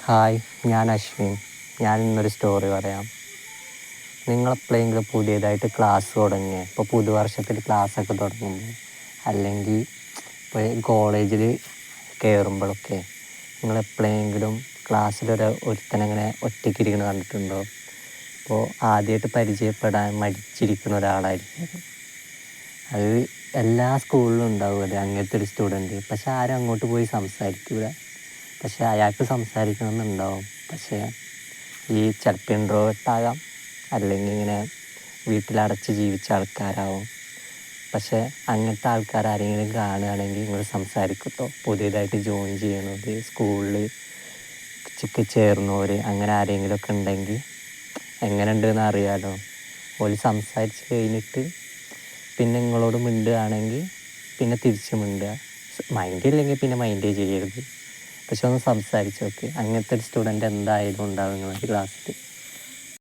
Hi, ഞാൻ അശ്വിൻ. ഞാൻ ഇന്നൊരു സ്റ്റോറി പറയാം. നിങ്ങളെപ്പോഴെങ്കിലും പുതിയതായിട്ട് ക്ലാസ് തുടങ്ങിയ ഇപ്പോൾ പുതുവർഷത്തിൽ ക്ലാസ്സൊക്കെ തുടങ്ങുമ്പോൾ അല്ലെങ്കിൽ ഇപ്പോൾ കോളേജിൽ കയറുമ്പോഴൊക്കെ നിങ്ങളെപ്പോഴെങ്കിലും ഒരുത്തനങ്ങനെ ഒറ്റയ്ക്ക് ഇരിക്കുന്നത് കണ്ടിട്ടുണ്ടോ? അപ്പോൾ ആദ്യമായിട്ട് പരിചയപ്പെടാൻ മടിച്ചിരിക്കുന്ന ഒരാളായിരിക്കും അത്. എല്ലാ സ്കൂളിലും ഉണ്ടാവും അത്, അങ്ങനത്തെ ഒരു സ്റ്റുഡൻറ്റ്. പക്ഷെ ആരും അങ്ങോട്ട് പോയി സംസാരിക്കില്ല. പക്ഷെ അയാൾക്ക് സംസാരിക്കണമെന്നുണ്ടാവും. പക്ഷേ ചിലപ്പോൾ ഇൻട്രോവേർട്ടാകാം, അല്ലെങ്കിൽ ഇങ്ങനെ വീട്ടിലടച്ച് ജീവിച്ച ആൾക്കാരാവും. പക്ഷേ അങ്ങനത്തെ ആൾക്കാർ ആരെങ്കിലും കാണുകയാണെങ്കിൽ നിങ്ങൾ സംസാരിക്കട്ടോ. പുതിയതായിട്ട് ജോയിൻ ചെയ്യണത്, സ്കൂളിൽ ചേർന്നവർ അങ്ങനെ ആരെങ്കിലുമൊക്കെ ഉണ്ടെങ്കിൽ എങ്ങനെ ഉണ്ടെന്ന് അറിയാലോ. ഓല് സംസാരിച്ച് കഴിഞ്ഞിട്ട് പിന്നെ നിങ്ങളോട് മിണ്ടുകയാണെങ്കിൽ പിന്നെ തിരിച്ച് മിണ്ടുക. മൈൻഡ് ഇല്ലെങ്കിൽ പിന്നെ മൈൻഡേ ചെയ്യരുത്. പക്ഷെ ഒന്ന് സംസാരിച്ച് നോക്ക്. അങ്ങനത്തെ ഒരു സ്റ്റുഡൻറ്റ് എന്തായാലും ഉണ്ടാവും നിങ്ങളുടെ ക്ലാസ്സിൽ.